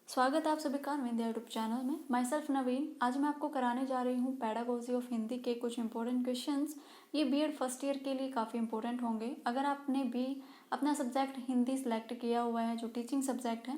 स्वागत है आप सभी का विंध्या यूट्यूब चैनल में। माई सेल्फ नवीन। आज मैं आपको कराने जा रही हूँ पेडागोजी ऑफ हिंदी के कुछ इंपॉर्टेंट क्वेश्चंस। ये बीएड फर्स्ट ईयर के लिए काफ़ी इंपॉर्टेंट होंगे। अगर आपने भी अपना सब्जेक्ट हिंदी सेलेक्ट किया हुआ है, जो टीचिंग सब्जेक्ट है,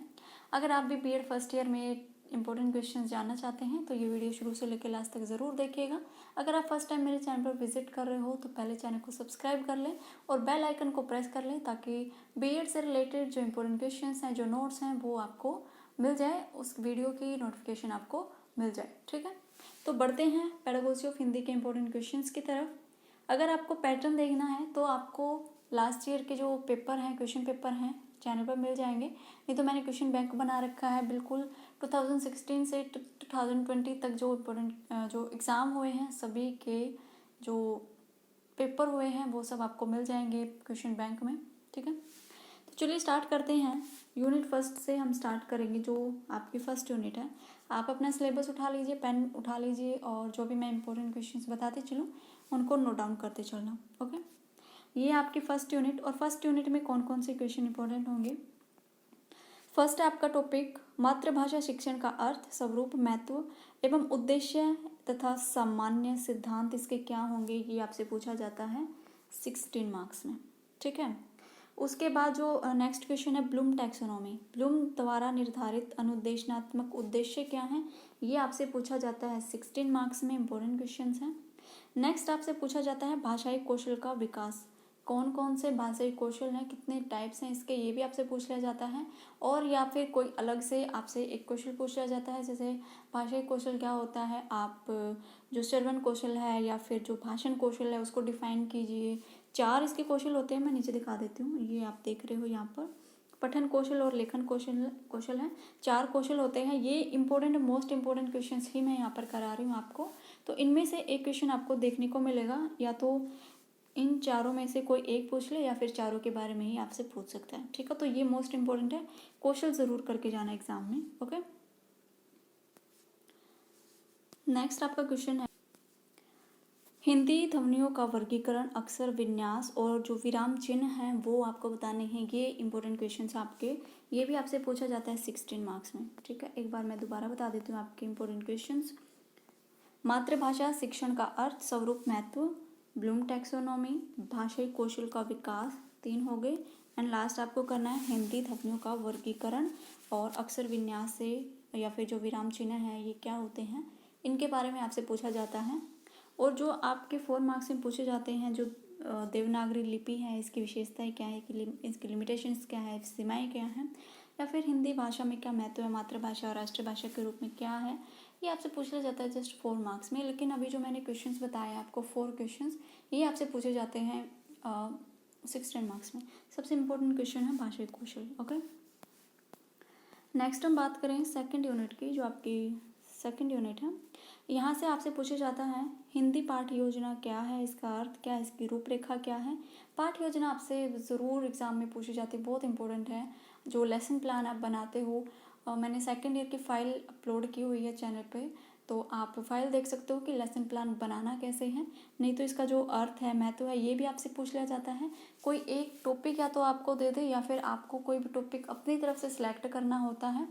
अगर आप भी बीएड फर्स्ट ईयर में इंपॉर्टेंट क्वेश्चंस जानना चाहते हैं तो ये वीडियो शुरू से लेकर लास्ट तक ज़रूर देखिएगा। अगर आप फर्स्ट टाइम मेरे चैनल पर विजिट कर रहे हो तो पहले चैनल को सब्सक्राइब कर लें और बेल आइकन को प्रेस कर लें ताकि बीएड से रिलेटेड जो इंपॉर्टेंट क्वेश्चंस हैं, जो नोट्स हैं, वो आपको मिल जाए, उस वीडियो की नोटिफिकेशन आपको मिल जाए। ठीक है, तो बढ़ते हैं पेडागोजी ऑफ हिंदी के इंपॉर्टेंट क्वेश्चंस की तरफ। अगर आपको पैटर्न देखना है तो आपको लास्ट ईयर के जो पेपर हैं, क्वेश्चन पेपर हैं, चैनल पर मिल जाएंगे। नहीं तो मैंने क्वेश्चन बैंक बना रखा है बिल्कुल 2016 से 2020 तक जो इम्पोर्टेंट जो एग्ज़ाम हुए हैं, सभी के जो पेपर हुए हैं वो सब आपको मिल जाएंगे क्वेश्चन बैंक में। ठीक है, तो चलिए स्टार्ट करते हैं। यूनिट फर्स्ट से हम स्टार्ट करेंगे, जो आपकी फर्स्ट यूनिट है। आप अपना सिलेबस उठा लीजिए, पेन उठा लीजिए और जो भी मैं इंपॉर्टेंट क्वेश्चंस बताते चलूँ उनको नोट डाउन करते चलना। ओके, ये आपकी फर्स्ट यूनिट। और फर्स्ट यूनिट में कौन कौन से क्वेश्चन इंपॉर्टेंट होंगे। फर्स्ट है आपका टॉपिक मातृभाषा शिक्षण का अर्थ, स्वरूप, महत्व एवं उद्देश्य तथा सामान्य सिद्धांत इसके क्या होंगे, ये आपसे पूछा जाता है 16 मार्क्स में। ठीक है, उसके बाद जो नेक्स्ट क्वेश्चन है ब्लूम टैक्सोनॉमी, ब्लूम द्वारा निर्धारित अनुदेशनात्मक उद्देश्य क्या है, ये आपसे पूछा जाता है 16 मार्क्स में। इंपॉर्टेंट क्वेश्चन है। नेक्स्ट आपसे पूछा जाता है भाषाई कौशल का विकास, कौन कौन से भाषाई कौशल हैं, कितने टाइप्स हैं इसके, ये भी आपसे पूछ लिया जाता है। और या फिर कोई अलग से आपसे एक क्वेश्चन पूछ लिया जाता है, जैसे भाषाई कौशल क्या होता है, आप जो श्रवण कौशल है या फिर जो भाषण कौशल है उसको डिफाइन कीजिए। 4 इसके कौशल होते हैं, मैं नीचे दिखा देती हूँ, ये आप देख रहे हो यहाँ पर। पठन कौशल और लेखन कौशल है, 4 कौशल होते हैं। ये इंपॉर्टेंट, मोस्ट इंपॉर्टेंट क्वेश्चन ही मैं यहाँ पर करा रही हूँ आपको। तो इनमें से एक क्वेश्चन आपको देखने को मिलेगा, या तो इन चारों में से कोई एक पूछ ले या फिर चारों के बारे में ही आपसे पूछ सकता है। ठीक है, तो ये मोस्ट इंपॉर्टेंट है, कौशल जरूर करके जाना एग्जाम में। ओके, नेक्स्ट आपका क्वेश्चन है हिंदी ध्वनियों का वर्गीकरण, अक्षर विन्यास और जो विराम चिन्ह हैं वो आपको बताने हैं। ये इंपॉर्टेंट क्वेश्चन है आपके, ये भी आपसे पूछा जाता है 16 मार्क्स में। ठीक है, एक बार मैं दोबारा बता देती हूँ आपके इंपॉर्टेंट क्वेश्चन। मातृभाषा शिक्षण का अर्थ, स्वरूप, महत्व, ब्लूम टैक्सोनॉमी, भाषाई कौशल का विकास, 3 हो गए। एंड लास्ट आपको करना है हिंदी ध्वनियों का वर्गीकरण और अक्षर विन्यास से या फिर जो विराम चिन्ह है ये क्या होते हैं, इनके बारे में आपसे पूछा जाता है। और जो आपके 4 मार्क्स में पूछे जाते हैं, जो देवनागरी लिपि है इसकी विशेषताएं क्या है, इसकी लिमिटेशंस क्या है, सीमाएं क्या हैं, या फिर हिंदी भाषा में क्या महत्व है, मातृभाषा और राष्ट्रभाषा के रूप में क्या है, ये आपसे पूछ लिया जाता है जस्ट 4 मार्क्स में। लेकिन अभी जो मैंने क्वेश्चंस बताए आपको 4 क्वेश्चंस, ये आपसे पूछे जाते हैं 16 मार्क्स में। सबसे इम्पोर्टेंट क्वेश्चन है भाषाई कौशल। ओके, नेक्स्ट हम बात करें सेकंड यूनिट की, जो आपकी सेकंड यूनिट है। यहाँ से आपसे पूछा जाता है हिंदी पाठ योजना क्या है, इसका अर्थ क्या है, इसकी रूपरेखा क्या है। पाठ योजना आपसे ज़रूर एग्ज़ाम में पूछी जाती है, बहुत इंपॉर्टेंट है। जो लेसन प्लान आप बनाते हो, मैंने सेकंड ईयर की फ़ाइल अपलोड की हुई है चैनल पे, तो आप फाइल देख सकते हो कि लेसन प्लान बनाना कैसे है। नहीं तो इसका जो अर्थ है, महत्व है, ये भी आपसे पूछ लिया जाता है। कोई एक टॉपिक या तो आपको दे दे या फिर आपको कोई भी टॉपिक अपनी तरफ से सिलेक्ट करना होता है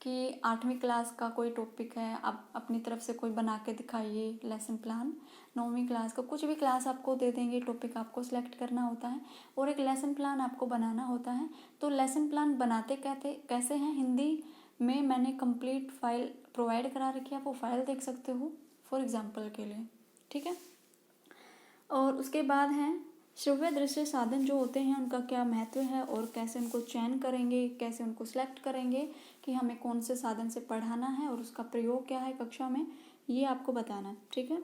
कि 8वीं क्लास का कोई टॉपिक है, आप अपनी तरफ से कोई बना के दिखाइए लेसन प्लान। 9वीं क्लास का कुछ भी क्लास आपको दे देंगे, टॉपिक आपको सिलेक्ट करना होता है और एक लेसन प्लान आपको बनाना होता है। तो लेसन प्लान बनाते कैसे हैं, हिंदी में मैंने कंप्लीट फाइल प्रोवाइड करा रखी है, आप वो फाइल देख सकते हो फॉर एग्जांपल के लिए। ठीक है, और उसके बाद हैं श्रव्य दृश्य साधन जो होते हैं उनका क्या महत्व है और कैसे उनको चयन करेंगे, कैसे उनको सिलेक्ट करेंगे कि हमें कौन से साधन से पढ़ाना है और उसका प्रयोग क्या है कक्षा में, ये आपको बताना है। ठीक है,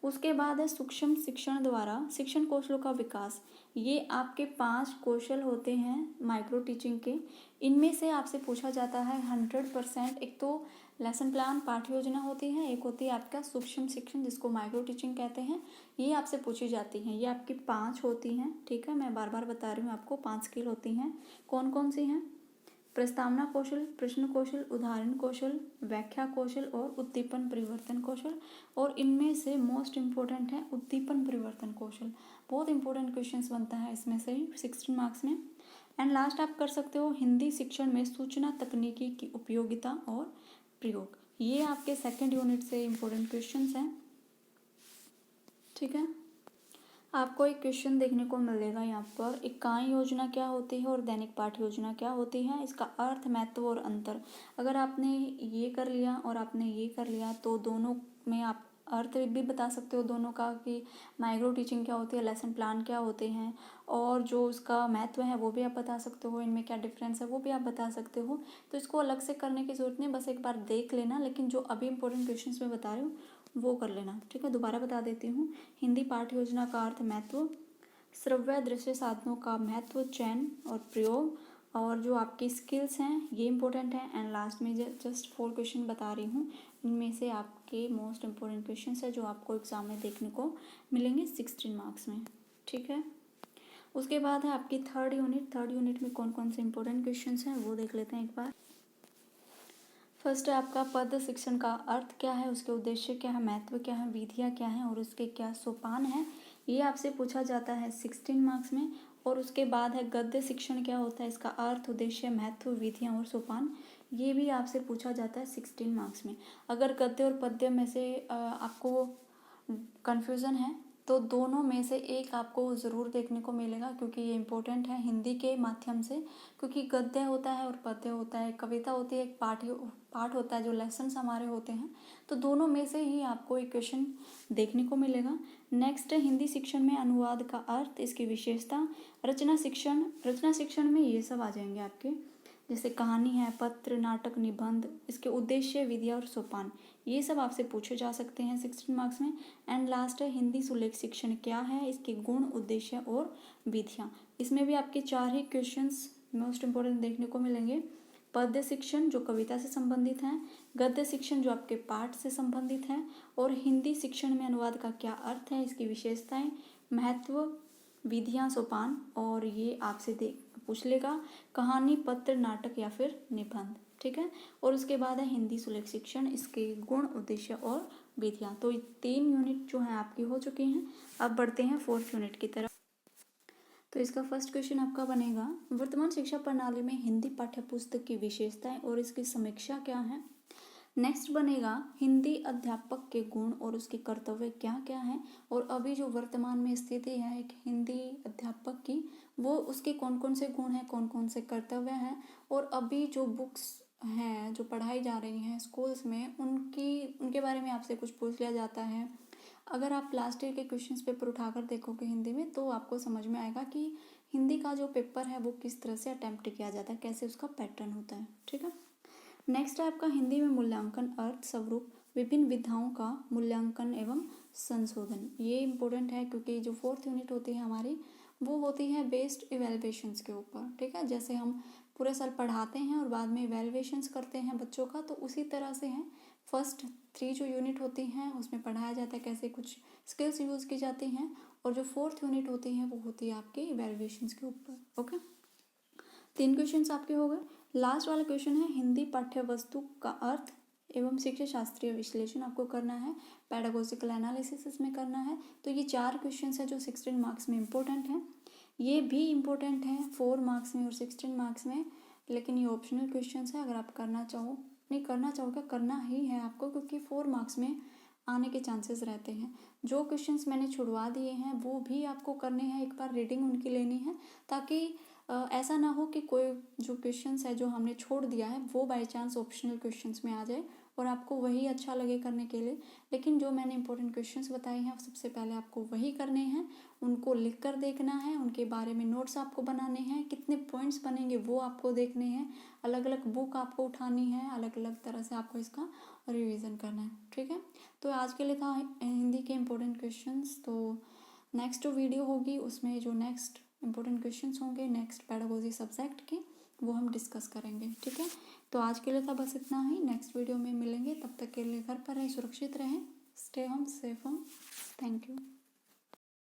उसके बाद है सूक्ष्म शिक्षण द्वारा शिक्षण कौशलों का विकास। ये आपके 5 कौशल होते हैं माइक्रो टीचिंग के, इनमें से आपसे पूछा जाता है 100%। एक तो लेसन प्लान पाठ्य योजना होती है, एक होती है आपका सूक्ष्म शिक्षण जिसको माइक्रो टीचिंग कहते हैं, ये आपसे पूछी जाती हैं। ये आपकी 5 होती हैं। ठीक है, मैं बार बार बता रही हूँ आपको, 5 स्किल होती हैं। कौन कौन सी हैं, प्रस्तावना कौशल, प्रश्न कौशल, उदाहरण कौशल, व्याख्या कौशल और उद्दीपन परिवर्तन कौशल। और इनमें से मोस्ट इम्पोर्टेंट है उद्दीपन परिवर्तन कौशल, बहुत इंपॉर्टेंट क्वेश्चंस बनता है इसमें से 16 मार्क्स में। एंड लास्ट आप कर सकते हो हिंदी शिक्षण में सूचना तकनीकी की उपयोगिता और प्रयोग। ये आपके सेकंड यूनिट से इम्पोर्टेंट क्वेश्चंस हैं, ठीक है। आपको एक क्वेश्चन देखने को मिलेगा यहाँ पर, इकाई योजना क्या होती है और दैनिक पाठ योजना क्या होती है, इसका अर्थ, महत्व और अंतर। अगर आपने ये कर लिया और आपने ये कर लिया तो दोनों में आप अर्थ भी बता सकते हो दोनों का, कि माइक्रो टीचिंग क्या होती है, लेसन प्लान क्या होते हैं, और जो उसका महत्व है वो भी आप बता सकते हो, इनमें क्या डिफरेंस है वो भी आप बता सकते हो। तो इसको अलग से करने की ज़रूरत नहीं, बस एक बार देख लेना, लेकिन जो अभी इंपॉर्टेंट क्वेश्चन मैं बता रही हूँ वो कर लेना, ठीक है। दोबारा बता देती हूँ, हिंदी पाठ्य योजना का अर्थ, महत्व, श्रव्य दृश्य साधनों का महत्व, चयन और प्रयोग, और जो आपकी स्किल्स हैं ये इंपॉर्टेंट है। एंड लास्ट में जस्ट 4 क्वेश्चन बता रही हूँ, इनमें से आपके मोस्ट इम्पोर्टेंट क्वेश्चन है जो आपको एग्जाम में देखने को मिलेंगे 16 मार्क्स में, ठीक है। उसके बाद है आपकी थर्ड यूनिट में कौन कौन से इंपॉर्टेंट क्वेश्चन हैं वो देख लेते हैं एक बार। फर्स्ट है आपका पद शिक्षण का अर्थ क्या है, उसके उद्देश्य क्या है, महत्व क्या है, विधियाँ क्या हैं और उसके क्या सोपान हैं, ये आपसे पूछा जाता है 16 मार्क्स में। और उसके बाद है गद्य शिक्षण क्या होता है, इसका अर्थ, उद्देश्य, महत्व, विधियाँ और सोपान, ये भी आपसे पूछा जाता है 16 मार्क्स में। अगर गद्य और पद्य में से आपको कन्फ्यूज़न है तो दोनों में से एक आपको ज़रूर देखने को मिलेगा, क्योंकि ये इम्पोर्टेंट है हिंदी के माध्यम से। क्योंकि गद्य होता है और पद्य होता है, कविता होती है, एक पाठ होता है, जो लेसन्स हमारे होते हैं, तो दोनों में से ही आपको एक क्वेश्चन देखने को मिलेगा। नेक्स्ट है हिंदी शिक्षण में अनुवाद का अर्थ, इसकी विशेषता, रचना शिक्षण में ये सब आ जाएंगे आपके, जैसे कहानी है, पत्र, नाटक, निबंध, इसके उद्देश्य, विधिया और सोपान, ये सब आपसे पूछे जा सकते हैं 16 मार्क्स में। एंड लास्ट है हिंदी सुलेख शिक्षण क्या है, इसके गुण, उद्देश्य और विधियाँ, इसमें भी आपके 4 ही क्वेश्चंस मोस्ट इम्पोर्टेंट देखने को मिलेंगे। पद्य शिक्षण जो कविता से संबंधित है, गद्य शिक्षण जो आपके पाठ से संबंधित है, और हिंदी शिक्षण में अनुवाद का क्या अर्थ है, इसकी विशेषताएं, महत्व, विधियाँ, सोपान, और ये आपसे पूछ लेगा कहानी, पत्र, नाटक या फिर निबंध, ठीक है। और उसके बाद है हिंदी सुलेख शिक्षण, इसके गुण, उद्देश्य और विधियाँ। तो 3 यूनिट जो हैं आपकी हो चुकी हैं। अब बढ़ते हैं 4th यूनिट की तरफ। तो इसका फर्स्ट क्वेश्चन आपका बनेगा, वर्तमान शिक्षा प्रणाली में हिंदी पाठ्य पुस्तक की विशेषताएं और इसकी समीक्षा क्या है। नेक्स्ट बनेगा हिंदी अध्यापक के गुण और उसके कर्तव्य क्या क्या हैं, और अभी जो वर्तमान में स्थिति है एक हिंदी अध्यापक की, वो उसके कौन कौन से गुण हैं, कौन कौन से कर्तव्य हैं, और अभी जो बुक्स हैं जो पढ़ाई जा रही हैं स्कूल्स में उनके बारे में आपसे कुछ पूछ लिया जाता है। अगर आप लास्ट ईयर के क्वेश्चंस पेपर उठाकर देखोगे हिंदी में तो आपको समझ में आएगा कि हिंदी का जो पेपर है वो किस तरह से अटेम्प्ट किया जाता है, कैसे उसका पैटर्न होता है, ठीक है। नेक्स्ट है आपका हिंदी में मूल्यांकन, अर्थ, स्वरूप, विभिन्न विधाओं का मूल्यांकन एवं संशोधन। ये इंपॉर्टेंट है क्योंकि जो 4th यूनिट होती है हमारी वो होती है बेस्ड इवेल्युएशंस के ऊपर, ठीक है। जैसे हम पूरे साल पढ़ाते हैं और बाद में इवेल्युएशंस करते हैं बच्चों का, तो उसी तरह से है फर्स्ट 3 जो यूनिट होती हैं उसमें पढ़ाया जाता है कैसे कुछ स्किल्स यूज़ की जाती हैं, और जो 4th यूनिट होती है वो होती है आपके इवेल्युएशंस के ऊपर, ओके। 3 क्वेश्चन आपके हो गए। लास्ट वाला क्वेश्चन है हिंदी पाठ्य वस्तु का अर्थ एवं शिक्षा शास्त्रीय विश्लेषण आपको करना है, पैडागोजिकल एनालिसिस इसमें करना है। तो ये 4 क्वेश्चन है जो 16 मार्क्स में इम्पोर्टेंट हैं। ये भी इम्पोर्टेंट है 4 मार्क्स में और 16 मार्क्स में, लेकिन ये ऑप्शनल क्वेश्चन है, अगर आप करना चाहो, नहीं करना चाहोगे, करना ही है आपको, क्योंकि 4 मार्क्स में आने के चांसेस रहते हैं। जो क्वेश्चंस मैंने छुड़वा दिए हैं वो भी आपको करने हैं, एक बार रीडिंग उनकी लेनी है, ताकि ऐसा ना हो कि कोई जो क्वेश्चंस है जो हमने छोड़ दिया है वो बाय चांस ऑप्शनल क्वेश्चंस में आ जाए और आपको वही अच्छा लगे करने के लिए। लेकिन जो मैंने इंपॉर्टेंट क्वेश्चंस बताए हैं सबसे पहले आपको वही करने हैं, उनको लिख कर देखना है, उनके बारे में नोट्स आपको बनाने हैं, कितने पॉइंट्स बनेंगे वो आपको देखने हैं, अलग अलग बुक आपको उठानी है, अलग अलग तरह से आपको इसका रिविज़न करना है, ठीक है। तो आज के लिए था हिंदी के इम्पोर्टेंट क्वेश्चंस। तो नेक्स्ट जो वीडियो होगी उसमें जो नेक्स्ट इंपॉर्टेंट क्वेश्चंस होंगे नेक्स्ट पेडागोजी सब्जेक्ट के वो हम डिस्कस करेंगे, ठीक है। तो आज के लिए था बस इतना ही, नेक्स्ट वीडियो में मिलेंगे, तब तक के लिए घर पर रहें, सुरक्षित रहें, stay home, safe home, thank you.